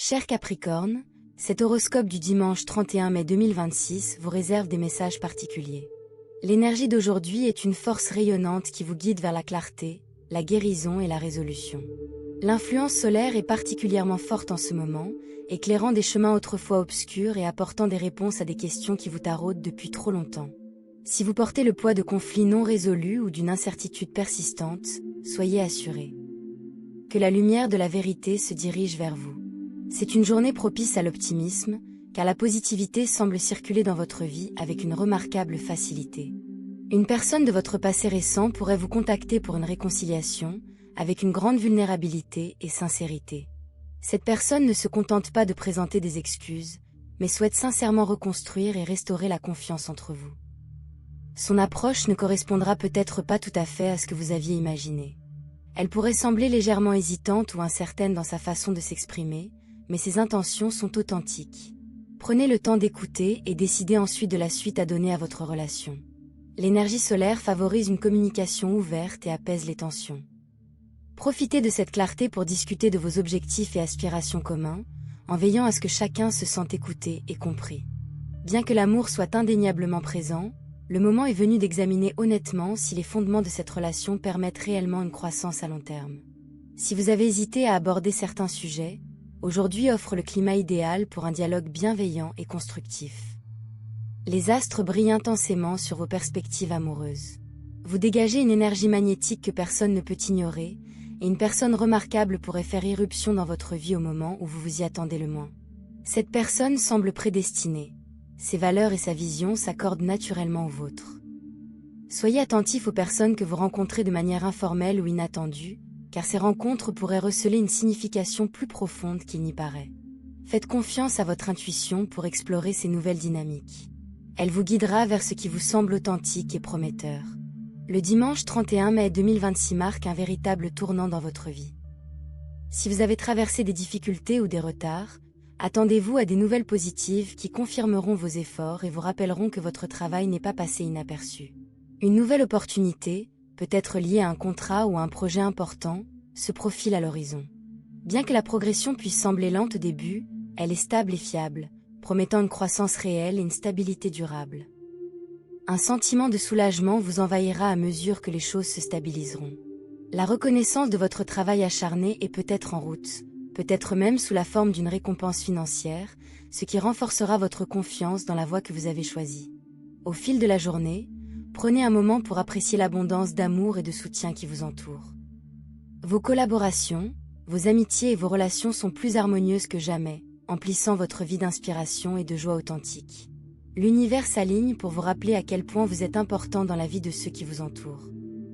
Cher Capricorne, cet horoscope du dimanche 31 mai 2026 vous réserve des messages particuliers. L'énergie d'aujourd'hui est une force rayonnante qui vous guide vers la clarté, la guérison et la résolution. L'influence solaire est particulièrement forte en ce moment, éclairant des chemins autrefois obscurs et apportant des réponses à des questions qui vous taraudent depuis trop longtemps. Si vous portez le poids de conflits non résolus ou d'une incertitude persistante, soyez assurés que la lumière de la vérité se dirige vers vous. C'est une journée propice à l'optimisme, car la positivité semble circuler dans votre vie avec une remarquable facilité. Une personne de votre passé récent pourrait vous contacter pour une réconciliation, avec une grande vulnérabilité et sincérité. Cette personne ne se contente pas de présenter des excuses, mais souhaite sincèrement reconstruire et restaurer la confiance entre vous. Son approche ne correspondra peut-être pas tout à fait à ce que vous aviez imaginé. Elle pourrait sembler légèrement hésitante ou incertaine dans sa façon de s'exprimer, mais ses intentions sont authentiques. Prenez le temps d'écouter et décidez ensuite de la suite à donner à votre relation. L'énergie solaire favorise une communication ouverte et apaise les tensions. Profitez de cette clarté pour discuter de vos objectifs et aspirations communs, en veillant à ce que chacun se sente écouté et compris. Bien que l'amour soit indéniablement présent, le moment est venu d'examiner honnêtement si les fondements de cette relation permettent réellement une croissance à long terme. Si vous avez hésité à aborder certains sujets, aujourd'hui offre le climat idéal pour un dialogue bienveillant et constructif. Les astres brillent intensément sur vos perspectives amoureuses. Vous dégagez une énergie magnétique que personne ne peut ignorer, et une personne remarquable pourrait faire irruption dans votre vie au moment où vous vous y attendez le moins. Cette personne semble prédestinée. Ses valeurs et sa vision s'accordent naturellement aux vôtres. Soyez attentif aux personnes que vous rencontrez de manière informelle ou inattendue, car ces rencontres pourraient receler une signification plus profonde qu'il n'y paraît. Faites confiance à votre intuition pour explorer ces nouvelles dynamiques. Elle vous guidera vers ce qui vous semble authentique et prometteur. Le dimanche 31 mai 2026 marque un véritable tournant dans votre vie. Si vous avez traversé des difficultés ou des retards, attendez-vous à des nouvelles positives qui confirmeront vos efforts et vous rappelleront que votre travail n'est pas passé inaperçu. Une nouvelle opportunité, peut-être liée à un contrat ou à un projet important, se profile à l'horizon. Bien que la progression puisse sembler lente au début, elle est stable et fiable, promettant une croissance réelle et une stabilité durable. Un sentiment de soulagement vous envahira à mesure que les choses se stabiliseront. La reconnaissance de votre travail acharné est peut-être en route, peut-être même sous la forme d'une récompense financière, ce qui renforcera votre confiance dans la voie que vous avez choisie. Au fil de la journée, prenez un moment pour apprécier l'abondance d'amour et de soutien qui vous entoure. Vos collaborations, vos amitiés et vos relations sont plus harmonieuses que jamais, emplissant votre vie d'inspiration et de joie authentique. L'univers s'aligne pour vous rappeler à quel point vous êtes important dans la vie de ceux qui vous entourent.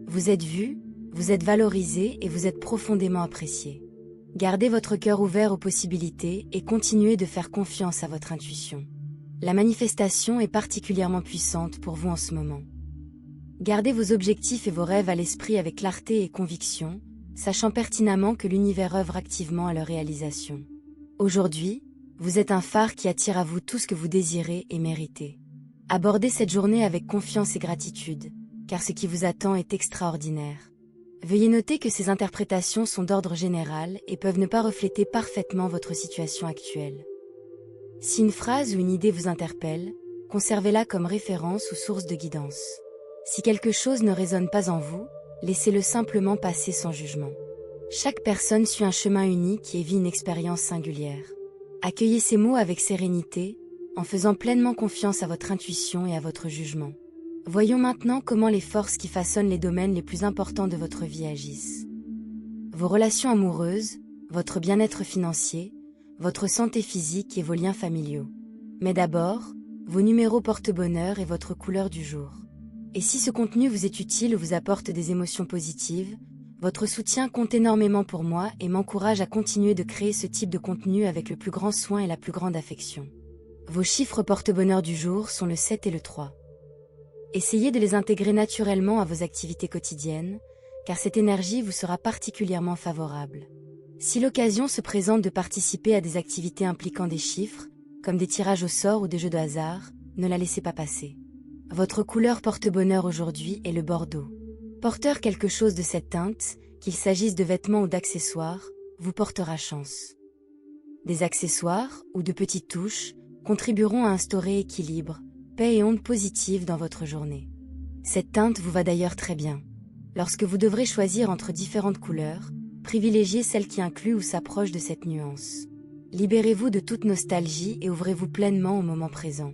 Vous êtes vu, vous êtes valorisé et vous êtes profondément apprécié. Gardez votre cœur ouvert aux possibilités et continuez de faire confiance à votre intuition. La manifestation est particulièrement puissante pour vous en ce moment. Gardez vos objectifs et vos rêves à l'esprit avec clarté et conviction, sachant pertinemment que l'univers œuvre activement à leur réalisation. Aujourd'hui, vous êtes un phare qui attire à vous tout ce que vous désirez et méritez. Abordez cette journée avec confiance et gratitude, car ce qui vous attend est extraordinaire. Veuillez noter que ces interprétations sont d'ordre général et peuvent ne pas refléter parfaitement votre situation actuelle. Si une phrase ou une idée vous interpelle, conservez-la comme référence ou source de guidance. Si quelque chose ne résonne pas en vous, laissez-le simplement passer sans jugement. Chaque personne suit un chemin unique et vit une expérience singulière. Accueillez ces mots avec sérénité, en faisant pleinement confiance à votre intuition et à votre jugement. Voyons maintenant comment les forces qui façonnent les domaines les plus importants de votre vie agissent. Vos relations amoureuses, votre bien-être financier, votre santé physique et vos liens familiaux. Mais d'abord, vos numéros porte-bonheur et votre couleur du jour. Et si ce contenu vous est utile ou vous apporte des émotions positives, votre soutien compte énormément pour moi et m'encourage à continuer de créer ce type de contenu avec le plus grand soin et la plus grande affection. Vos chiffres porte-bonheur du jour sont le 7 et le 3. Essayez de les intégrer naturellement à vos activités quotidiennes, car cette énergie vous sera particulièrement favorable. Si l'occasion se présente de participer à des activités impliquant des chiffres, comme des tirages au sort ou des jeux de hasard, ne la laissez pas passer. Votre couleur porte-bonheur aujourd'hui est le bordeaux. Porteur quelque chose de cette teinte, qu'il s'agisse de vêtements ou d'accessoires, vous portera chance. des accessoires ou de petites touches contribueront à instaurer équilibre, paix et ondes positives dans votre journée. Cette teinte vous va d'ailleurs très bien. Lorsque vous devrez choisir entre différentes couleurs, privilégiez celle qui inclut ou s'approche de cette nuance. Libérez-vous de toute nostalgie et ouvrez-vous pleinement au moment présent.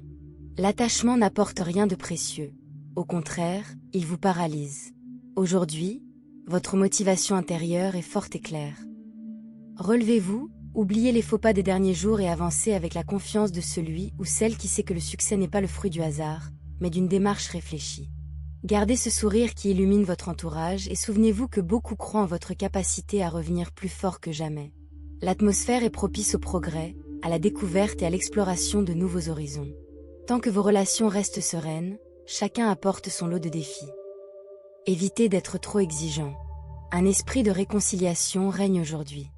L'attachement n'apporte rien de précieux. Au contraire, il vous paralyse. Aujourd'hui, votre motivation intérieure est forte et claire. Relevez-vous, oubliez les faux pas des derniers jours et avancez avec la confiance de celui ou celle qui sait que le succès n'est pas le fruit du hasard, mais d'une démarche réfléchie. Gardez ce sourire qui illumine votre entourage et souvenez-vous que beaucoup croient en votre capacité à revenir plus fort que jamais. L'atmosphère est propice au progrès, à la découverte et à l'exploration de nouveaux horizons. Tant que vos relations restent sereines, chacun apporte son lot de défis. Évitez d'être trop exigeant. Un esprit de réconciliation règne aujourd'hui.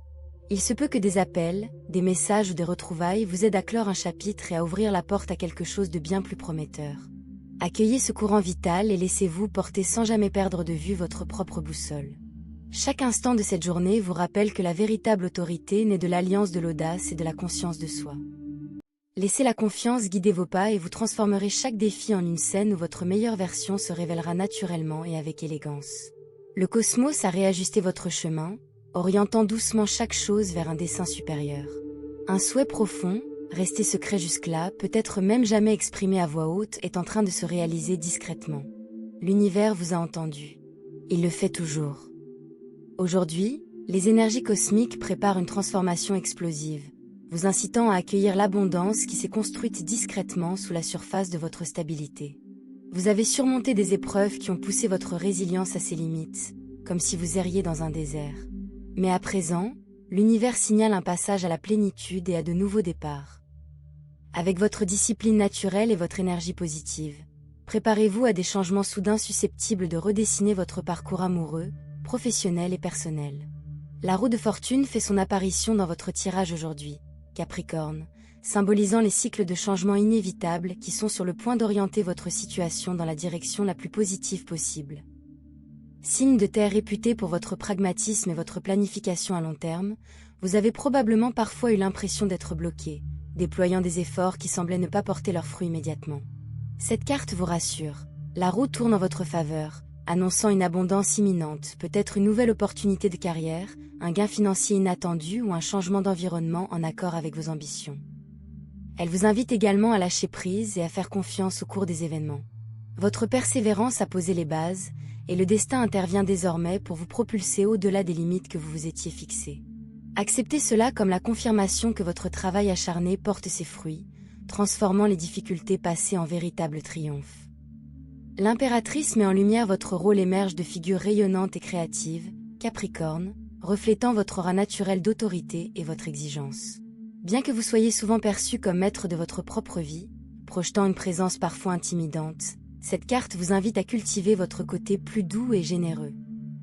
Il se peut que des appels, des messages ou des retrouvailles vous aident à clore un chapitre et à ouvrir la porte à quelque chose de bien plus prometteur. Accueillez ce courant vital et laissez-vous porter sans jamais perdre de vue votre propre boussole. Chaque instant de cette journée vous rappelle que la véritable autorité naît de l'alliance de l'audace et de la conscience de soi. Laissez la confiance guider vos pas et vous transformerez chaque défi en une scène où votre meilleure version se révélera naturellement et avec élégance. Le cosmos a réajusté votre chemin, orientant doucement chaque chose vers un dessein supérieur. Un souhait profond, resté secret jusque-là, peut-être même jamais exprimé à voix haute, est en train de se réaliser discrètement. L'univers vous a entendu. Il le fait toujours. Aujourd'hui, les énergies cosmiques préparent une transformation explosive, vous incitant à accueillir l'abondance qui s'est construite discrètement sous la surface de votre stabilité. Vous avez surmonté des épreuves qui ont poussé votre résilience à ses limites, comme si vous erriez dans un désert. Mais à présent, l'univers signale un passage à la plénitude et à de nouveaux départs. Avec votre discipline naturelle et votre énergie positive, préparez-vous à des changements soudains susceptibles de redessiner votre parcours amoureux, professionnel et personnel. La roue de fortune fait son apparition dans votre tirage aujourd'hui, Capricorne, symbolisant les cycles de changement inévitables qui sont sur le point d'orienter votre situation dans la direction la plus positive possible. Signe de terre réputé pour votre pragmatisme et votre planification à long terme, vous avez probablement parfois eu l'impression d'être bloqué, déployant des efforts qui semblaient ne pas porter leurs fruits immédiatement. Cette carte vous rassure, la roue tourne en votre faveur, annonçant une abondance imminente, peut-être une nouvelle opportunité de carrière, un gain financier inattendu ou un changement d'environnement en accord avec vos ambitions. Elle vous invite également à lâcher prise et à faire confiance au cours des événements. Votre persévérance a posé les bases, et le destin intervient désormais pour vous propulser au-delà des limites que vous vous étiez fixées. Acceptez cela comme la confirmation que votre travail acharné porte ses fruits, transformant les difficultés passées en véritable triomphe. L'impératrice met en lumière votre rôle émerge de figure rayonnante et créative, Capricorne, reflétant votre aura naturelle d'autorité et votre exigence. Bien que vous soyez souvent perçu comme maître de votre propre vie, projetant une présence parfois intimidante, cette carte vous invite à cultiver votre côté plus doux et généreux.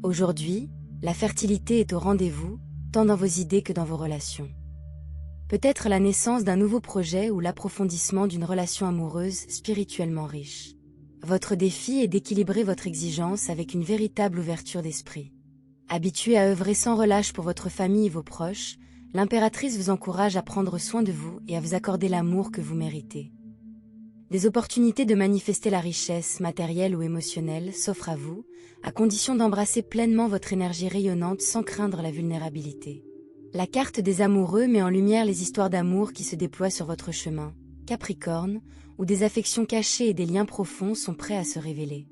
Aujourd'hui, la fertilité est au rendez-vous, tant dans vos idées que dans vos relations. Peut-être la naissance d'un nouveau projet ou l'approfondissement d'une relation amoureuse spirituellement riche. Votre défi est d'équilibrer votre exigence avec une véritable ouverture d'esprit. Habituée à œuvrer sans relâche pour votre famille et vos proches, l'impératrice vous encourage à prendre soin de vous et à vous accorder l'amour que vous méritez. Des opportunités de manifester la richesse matérielle ou émotionnelle s'offrent à vous, à condition d'embrasser pleinement votre énergie rayonnante sans craindre la vulnérabilité. La carte des amoureux met en lumière les histoires d'amour qui se déploient sur votre chemin, Capricorne, où des affections cachées et des liens profonds sont prêts à se révéler.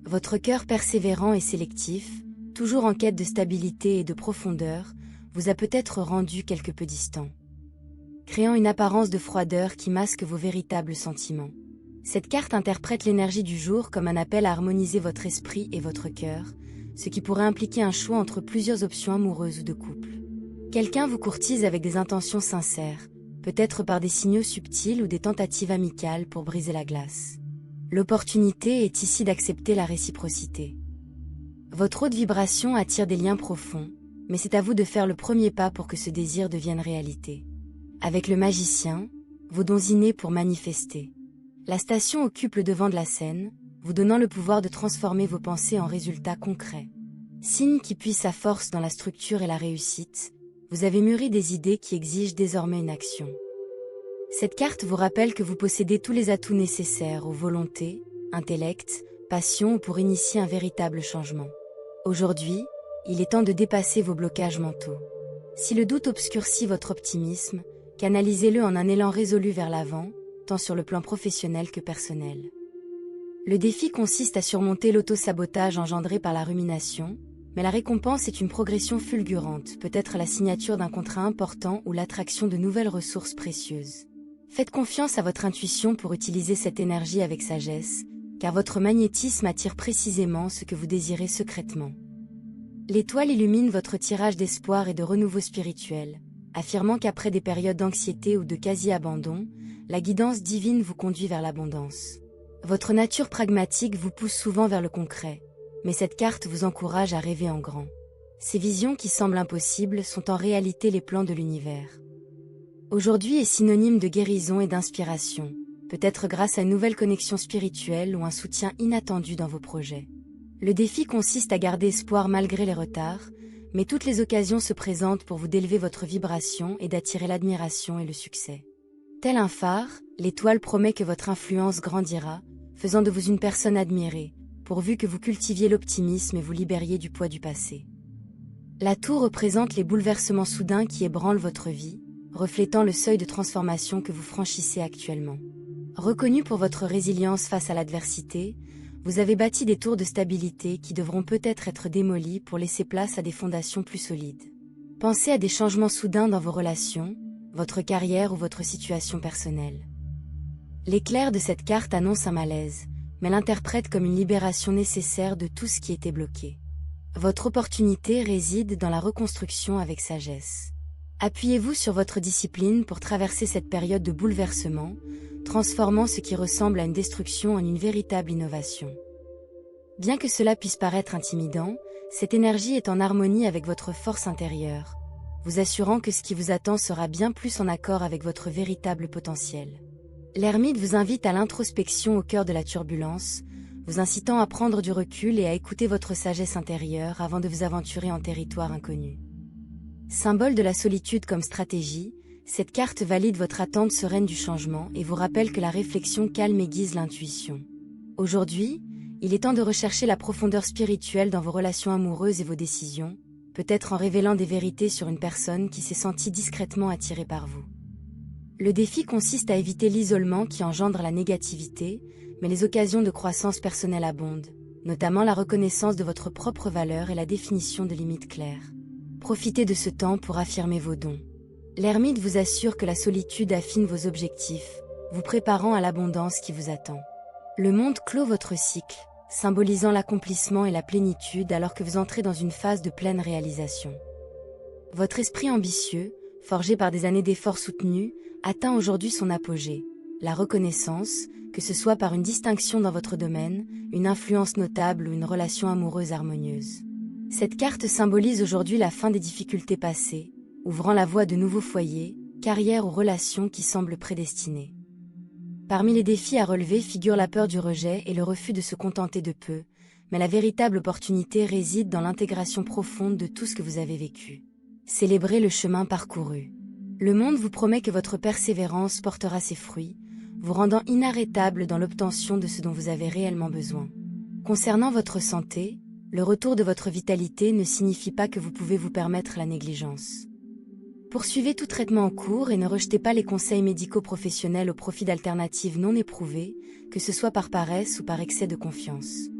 Votre cœur persévérant et sélectif, toujours en quête de stabilité et de profondeur, vous a peut-être rendu quelque peu distant, créant une apparence de froideur qui masque vos véritables sentiments. Cette carte interprète l'énergie du jour comme un appel à harmoniser votre esprit et votre cœur, ce qui pourrait impliquer un choix entre plusieurs options amoureuses ou de couple. Quelqu'un vous courtise avec des intentions sincères, peut-être par des signaux subtils ou des tentatives amicales pour briser la glace. L'opportunité est ici d'accepter la réciprocité. Votre haute vibration attire des liens profonds, mais c'est à vous de faire le premier pas pour que ce désir devienne réalité. Avec le magicien, vos dons innés pour manifester. La station occupe le devant de la scène, vous donnant le pouvoir de transformer vos pensées en résultats concrets. Signe qui puise sa force dans la structure et la réussite, vous avez mûri des idées qui exigent désormais une action. Cette carte vous rappelle que vous possédez tous les atouts nécessaires aux volontés, intellect, passion pour initier un véritable changement. Aujourd'hui, il est temps de dépasser vos blocages mentaux. Si le doute obscurcit votre optimisme, canalisez-le en un élan résolu vers l'avant, tant sur le plan professionnel que personnel. Le défi consiste à surmonter l'auto-sabotage engendré par la rumination, mais la récompense est une progression fulgurante, peut-être la signature d'un contrat important ou l'attraction de nouvelles ressources précieuses. Faites confiance à votre intuition pour utiliser cette énergie avec sagesse, car votre magnétisme attire précisément ce que vous désirez secrètement. L'étoile illumine votre tirage d'espoir et de renouveau spirituel, affirmant qu'après des périodes d'anxiété ou de quasi-abandon, la guidance divine vous conduit vers l'abondance. Votre nature pragmatique vous pousse souvent vers le concret, mais cette carte vous encourage à rêver en grand. Ces visions qui semblent impossibles sont en réalité les plans de l'univers. Aujourd'hui est synonyme de guérison et d'inspiration, peut-être grâce à une nouvelle connexion spirituelle ou un soutien inattendu dans vos projets. Le défi consiste à garder espoir malgré les retards, mais toutes les occasions se présentent pour vous d'élever votre vibration et d'attirer l'admiration et le succès. Tel un phare, l'étoile promet que votre influence grandira, faisant de vous une personne admirée, pourvu que vous cultiviez l'optimisme et vous libériez du poids du passé. La tour représente les bouleversements soudains qui ébranlent votre vie, reflétant le seuil de transformation que vous franchissez actuellement. Reconnu pour votre résilience face à l'adversité, vous avez bâti des tours de stabilité qui devront peut-être être démolies pour laisser place à des fondations plus solides. Pensez à des changements soudains dans vos relations, votre carrière ou votre situation personnelle. L'éclair de cette carte annonce un malaise, mais l'interprète comme une libération nécessaire de tout ce qui était bloqué. Votre opportunité réside dans la reconstruction avec sagesse. Appuyez-vous sur votre discipline pour traverser cette période de bouleversement, transformant ce qui ressemble à une destruction en une véritable innovation. Bien que cela puisse paraître intimidant, cette énergie est en harmonie avec votre force intérieure, vous assurant que ce qui vous attend sera bien plus en accord avec votre véritable potentiel. L'ermite vous invite à l'introspection au cœur de la turbulence, vous incitant à prendre du recul et à écouter votre sagesse intérieure avant de vous aventurer en territoire inconnu. Symbole de la solitude comme stratégie, cette carte valide votre attente sereine du changement et vous rappelle que la réflexion calme aiguise l'intuition. Aujourd'hui, il est temps de rechercher la profondeur spirituelle dans vos relations amoureuses et vos décisions, peut-être en révélant des vérités sur une personne qui s'est sentie discrètement attirée par vous. Le défi consiste à éviter l'isolement qui engendre la négativité, mais les occasions de croissance personnelle abondent, notamment la reconnaissance de votre propre valeur et la définition de limites claires. Profitez de ce temps pour affirmer vos dons. L'ermite vous assure que la solitude affine vos objectifs, vous préparant à l'abondance qui vous attend. Le monde clôt votre cycle, symbolisant l'accomplissement et la plénitude alors que vous entrez dans une phase de pleine réalisation. Votre esprit ambitieux, forgé par des années d'efforts soutenus, atteint aujourd'hui son apogée, la reconnaissance, que ce soit par une distinction dans votre domaine, une influence notable ou une relation amoureuse harmonieuse. Cette carte symbolise aujourd'hui la fin des difficultés passées, ouvrant la voie de nouveaux foyers, carrières ou relations qui semblent prédestinées. Parmi les défis à relever figurent la peur du rejet et le refus de se contenter de peu, mais la véritable opportunité réside dans l'intégration profonde de tout ce que vous avez vécu. Célébrez le chemin parcouru. Le monde vous promet que votre persévérance portera ses fruits, vous rendant inarrêtable dans l'obtention de ce dont vous avez réellement besoin. Concernant votre santé, le retour de votre vitalité ne signifie pas que vous pouvez vous permettre la négligence. Poursuivez tout traitement en cours et ne rejetez pas les conseils médicaux professionnels au profit d'alternatives non éprouvées, que ce soit par paresse ou par excès de confiance.